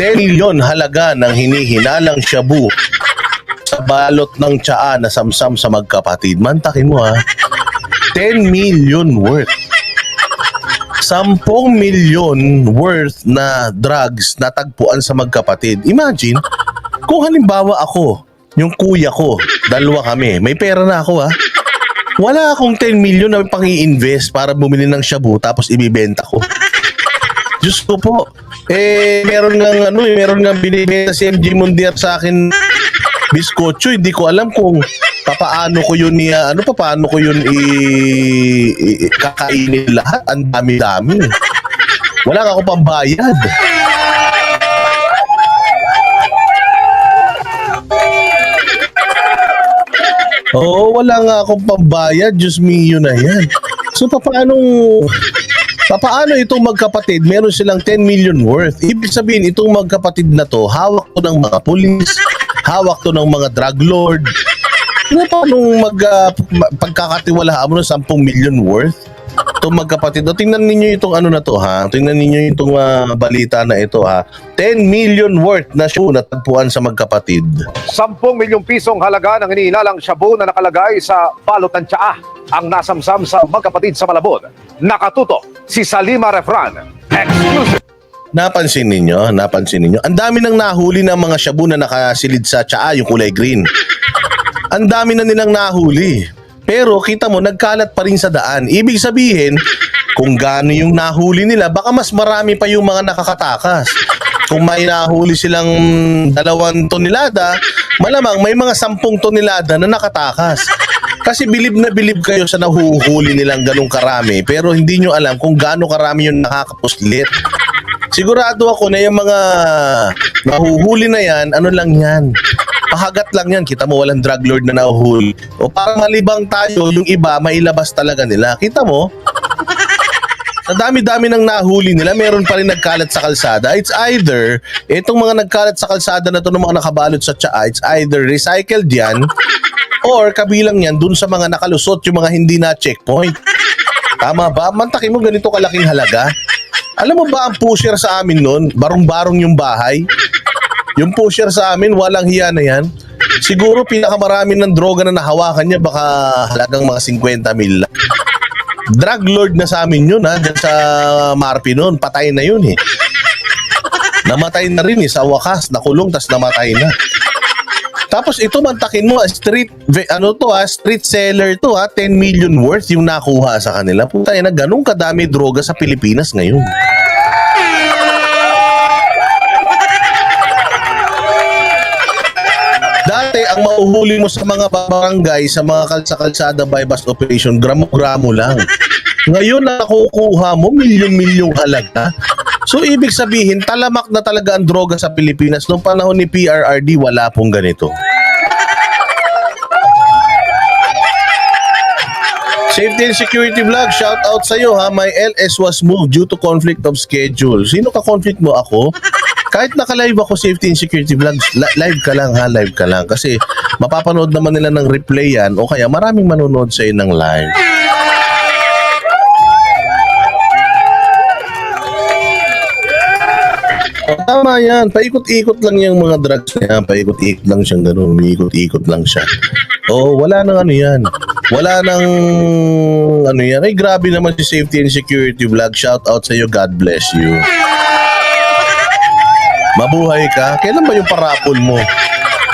10 milyon halaga ng hinihinalang shabu sa balot ng tsaa na samsam sa magkapatid. Mantakin mo ha. 10 million worth. 10 milyon worth na drugs na tagpuan sa magkapatid. Imagine, kung halimbawa ako, yung kuya ko, dalawa kami, may pera na ako ha. Wala akong 10 million na pang i-invest para bumili ng shabu tapos ibibenta ko. Diyos ko po. Meron nga binibenta si MG Mundiar sa akin biskotso. Hindi ko alam kung paano ko yun paano ko yun kakainin lahat. Ang dami-dami. Wala ka ako pambayad. Oo, wala nga akong pambayad. Diyos mio na yan. So, paano itong magkapatid, meron silang 10 million worth. Ibig sabihin, itong magkapatid na to, hawak to ng mga pulis, hawak to ng mga drug lord. Paano pagkakatiwalaan mo ng 10 million worth? Itong magkapatid. O, tingnan ninyo itong Tingnan ninyo itong balita na ito ha. 10 million worth na shabu na tagpuan sa magkapatid. 10 milyong pisong halaga ng hinihinalang shabu na nakalagay sa balot ng tsaa ang nasamsam sa magkapatid sa Malabon. Nakatuto si Salima Refran. Exclusive. Napansin ninyo? Ang dami nang nahuli ng mga shabu na nakasilid sa tsaa, yung kulay green. Ang dami na nilang nahuli. Pero kita mo, nagkalat pa rin sa daan. Ibig sabihin, kung gaano yung nahuli nila, baka mas marami pa yung mga nakakatakas. Kung may nahuli silang 2 tonelada, malamang may mga 10 tonelada na nakatakas. Kasi bilib na bilib kayo sa nahuhuli nilang ganong karami, pero hindi nyo alam kung gaano karami yung nakakapuslit. Sigurado ako na yung mga nahuhuli na yan, ano lang yan, pahagat lang yan. Kita mo, walang drug lord na nahuhuli. O parang malibang tayo, yung iba, mailabas talaga nila. Kita mo, sa dami-dami ng nahuli nila, meron pa rin nagkalat sa kalsada. It's either, itong mga nagkalat sa kalsada na to ng mga nakabalot sa tsaa, it's either recycled yan, or kabilang yan dun sa mga nakalusot, yung mga hindi na checkpoint. Tama ba? Mantakin mo ganito kalaking halaga. Alam mo ba ang pusher sa amin nun? Barong-barong yung bahay. Yung pusher sa amin, walang hiya na yan. Siguro pinakamarami ng droga na nahawakan niya, baka halagang mga 50 mil. Drug lord na sa amin yun ha, dyan sa Marpi noon, patay na yun eh. Namatay na rin eh, sa wakas, nakulong, tas namatay na. Tapos ito mantakin mo, street seller to ha, 10 million worth yung nakuha sa kanila. Puta na, ganun kadami droga sa Pilipinas ngayon. Dati, ang mauhuli mo sa mga barangay, sa mga kalsada bypass operation, gramo-gramo lang. Ngayon, nakukuha mo milyon-milyong halaga. So, ibig sabihin, talamak na talaga ang droga sa Pilipinas. Noong panahon ni PRRD, wala pong ganito. Safety and Security Vlog, shout out sa'yo ha. My LS was moved due to conflict of schedule. Sino ka-conflict mo? Ako? Kahit naka-live ako, Safety and Security Vlogs, live ka lang ha, live ka lang. Kasi mapapanood naman nila ng replay yan o kaya maraming manonood sa'yo ng live. O, tama yan, paikot-ikot lang yung mga drugs na yan, paikot-ikot lang siyang gano'n, umiikot-ikot lang siya. O, wala nang ano yan. Wala nang ano yan. Ay, grabe naman si Safety and Security Vlog. Shout out sa'yo, God bless you. Mabuhay ka? Kailan ba yung parapol mo?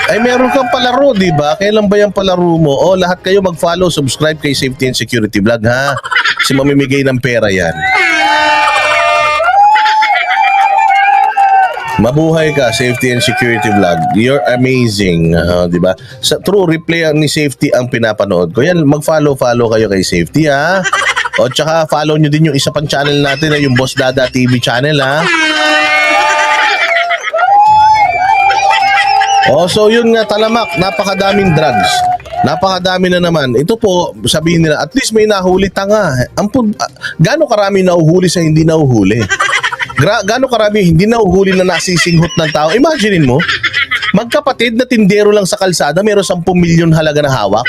Ay, meron kang palaro, di ba? Kailan ba yung palaro mo? O, lahat kayo mag-follow, subscribe kay Safety and Security Vlog, ha? Kasi mamimigay ng pera yan. Mabuhay ka, Safety and Security Vlog. You're amazing, di ba? Sa true replay ni Safety ang pinapanood ko. Yan, mag-follow kayo kay Safety, ha? O, tsaka follow nyo din yung isa pang channel natin, yung Boss Dada TV channel, ha? Oh, so yun nga, talamak, napakadaming drugs. Napakadami na naman. Ito po, sabihin nila, at least may nahuli, tanga. Gaano karami nahuhuli sa hindi nahuhuli? Gaano karami hindi nahuhuli na nasisinghot ng tao? Imaginein mo, magkapatid na tindero lang sa kalsada, meron 10 milyon halaga na hawak.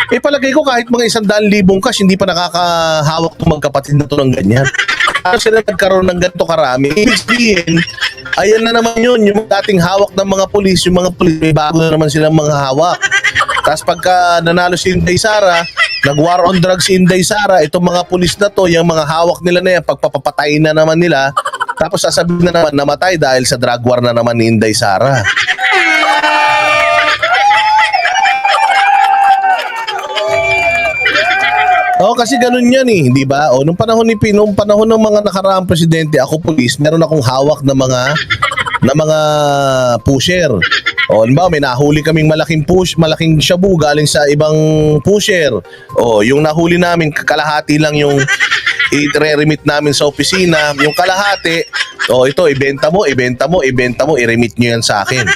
Palagay ko kahit mga 100,000 cash, hindi pa nakakahawak ng magkapatid na to ng ganyan. Ano sila nagkaroon ng ganito karami? Ibig sabihin, Ayan na naman yun, yung dating hawak ng mga pulis, yung mga pulis, may bago na naman silang mga hawak. Tapos pagka nanalo si Inday Sara, nag-war on drugs si Inday Sara, itong mga pulis na to, yung mga hawak nila na yan, pagpapapatayin na naman nila, tapos sasabihin na naman namatay dahil sa drug war na naman ni Inday Sara. Oo, kasi ganun yan eh, di ba? O, nung panahon ng mga nakaraang presidente, ako pulis, meron akong hawak na mga pusher. O, ba, may nahuli kaming malaking shabu galing sa ibang pusher. O, yung nahuli namin, kalahati lang yung i-remit namin sa opisina. Yung kalahati, o ito, ibenta mo, i-remit nyo yan sa akin.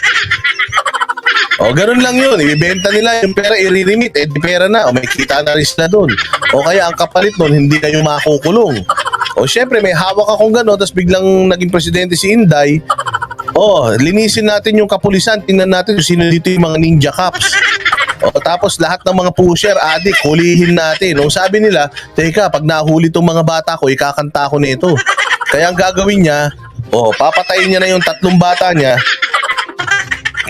O, ganun lang yun. Ibibenta nila yung pera, i-remit. Eh, di pera na. O, may kita na rin sila dun. O, kaya ang kapalit nun, hindi kayo makukulong. O, syempre, may hawak akong gano'n, tapos biglang naging presidente si Inday. O, linisin natin yung kapulisan. Tingnan natin kung sino dito yung mga ninja cops. O, tapos lahat ng mga pusher, adik, hulihin natin. O, sabi nila, teka, pag nahuli itong mga bata ko, ikakanta ko nito. Kaya ang gagawin niya, papatayin niya na yung 3 bata niya.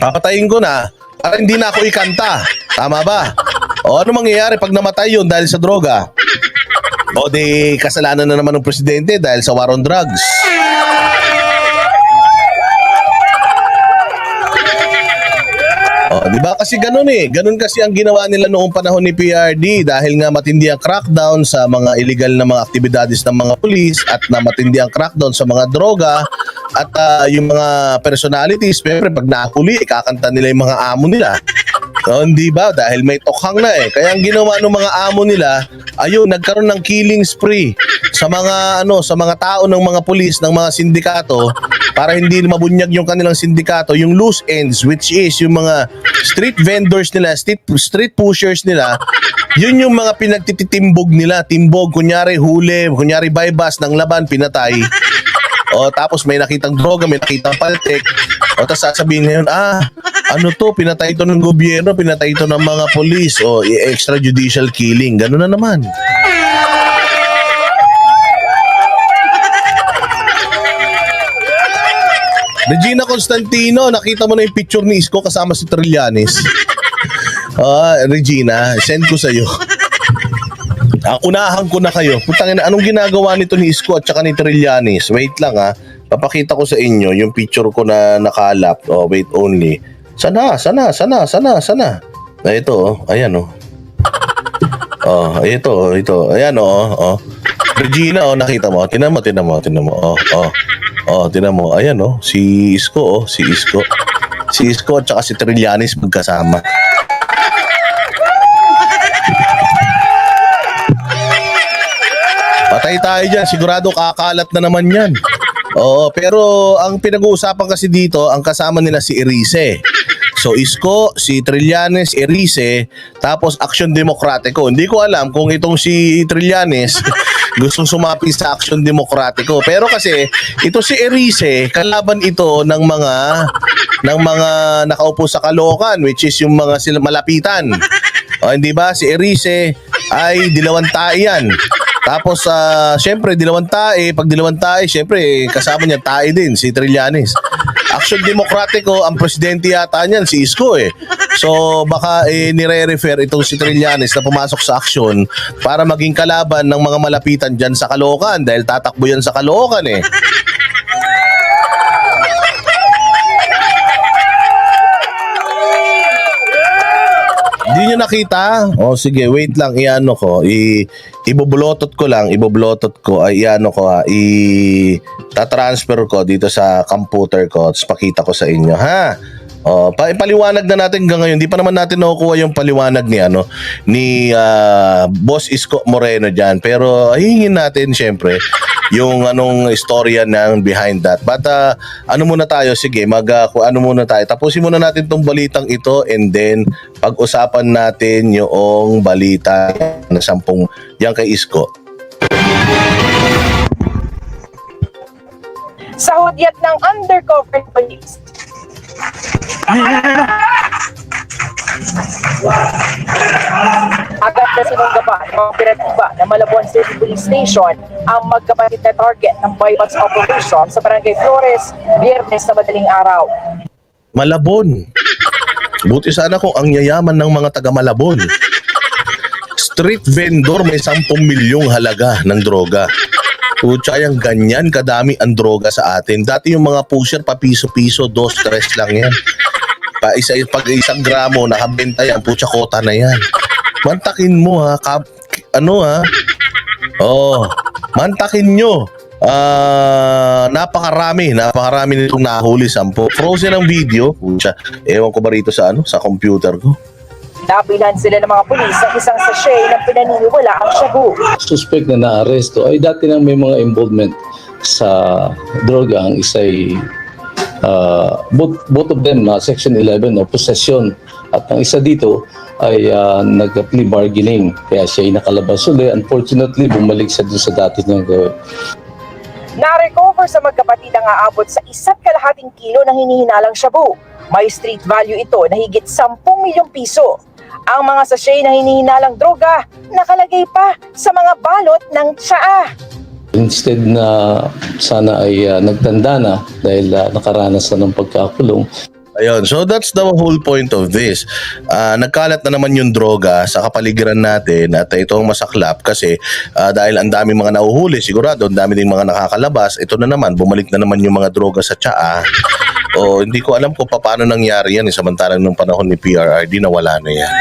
Papatayin ko na para hindi na ako ikanta. Tama ba? O ano mangyayari pag namatay yun dahil sa droga? O di kasalanan na naman ng presidente dahil sa war on drugs. O, di ba kasi ganun eh. Ganun kasi ang ginawa nila noong panahon ni PRD dahil nga matindi ang crackdown sa mga illegal na mga aktibidades ng mga pulis at na matindi ang crackdown sa mga droga at yung mga personalities, syempre pag nahuli, kakanta nila yung mga amo nila. So, hindi ba? Dahil may tokhang na eh. Kaya ang ginawa ng mga amo nila, ayun, nagkaroon ng killing spree sa mga tao ng mga pulis, ng mga sindikato para hindi mabunyag yung kanilang sindikato, yung loose ends, which is yung mga street vendors nila, street pushers nila, yun yung mga pinagtititimbog nila. Timbog, kunyari huli, kunyari bypass ng laban, pinatay. O tapos may nakitang droga, may nakitang paltek. O tapos sasabihin ngayon, ano to, pinatay ito ng gobyerno, pinatay ito ng mga polis. O extrajudicial killing, gano'n na naman. Regina Constantino, nakita mo na yung picture ni Isko kasama si Trillanes. Regina, send ko sa'yo. Unahan ko na kayo. Putangin na, anong ginagawa nito ni Isko at saka ni Trillanes? Wait lang papakita ko sa inyo yung picture ko na nakalap. Wait only. Sana. Na ito, ayan ito. Ayan Regina, nakita mo. Tinan mo. Tinan mo. Ayan si Isko, Si Isko at saka si Trillanes magkasama. Patay tayo dyan. Sigurado kakalat na naman yan. Oo, pero ang pinag-uusapan kasi dito, ang kasama nila si Erice. So Isko, si Trillanes, Erice, tapos Aksyon Demokratiko. Hindi ko alam kung itong si Trillanes gustong sumapi sa Aksyon Demokratiko. Pero kasi ito si Erice, kalaban ito ng mga nakaupo sa Caloocan, which is yung mga sila malapitan. Hindi ba? Si Erice ay dilawang tae yan. Tapos, syempre, dilawang tae. Pag dilawang tae, syempre, kasama niya tae din, si Trillanes. Aksyon Demokratiko, ang presidente yata niyan, si Isko eh. So, baka nire-refer itong si Trillanes na pumasok sa aksyon para maging kalaban ng mga malapitan dyan sa Caloocan dahil tatakbo yan sa Caloocan eh. Hindi nyo nakita? Sige, wait lang, iano ko. Iboblotot ko. Tatransfer ko dito sa computer ko. Tapos pakita ko sa inyo, ha? Paliwanag na natin hanggang ngayon. Di pa naman natin nakukuha yung paliwanag ni Boss Isko Moreno dyan. Pero hihingin natin, syempre, yung anong istorya ng behind that. But muna tayo, sige, muna tayo. Tapusin muna natin tong balitang ito and then pag-usapan natin yung balita na 10 yan kay Isko. Sa hudyat ng undercover police. Agad na sinunggaban ng operatiba ng Malabon City Police Station ang magkapatid na target ng bypass operation sa Barangay Flores, Biyernes na madaling araw. Malabon. Buti sana kung ang yayaman ng mga taga Malabon. Street vendor may 10 milyong halaga ng droga. Putya, yung ganyan kadami ang droga sa atin. Dati yung mga pusher pa piso-piso, 2-3 lang yan. Pag isang gramo nakabenta yan, putya, kota na yan. Mantakin mo ha, mantakin nyo. Napakarami nitong nahuli, 10. Frozen ang video. Putya, ewan ko ba rito sa sa computer ko. Napilan sila ng mga pulis sa isang sachet ng pinaniniwala ang shabu. Suspect na naaresto ay dati nang may mga involvement sa droga. Ang isa ay both of them na Section 11 o possession, at ang isa dito ay nag-plea bargaining, kaya siya ay nakalabas uli. Unfortunately, bumalik siya doon sa dati niyang gawin. Na-recover sa magkapatid ang aabot sa 1.5 kilo ng hinihinalang shabu. May street value ito na higit 10 milyong piso. Ang mga sachet na hinihinalang droga nakalagay pa sa mga balot ng tsaa. Instead na sana ay nagtanda na dahil nakaranas na ng pagkakulong. Ayun, so that's the whole point of this. Nagkalat na naman yung droga sa kapaligiran natin at ito ang masaklap kasi dahil ang dami mga nahuhuli, sigurado ang dami ding mga nakakalabas. Ito na naman, bumalik na naman yung mga droga sa tsaa. O hindi ko alam kung paano nangyari yan, samantalang nung panahon ni PRRD nawala na yan.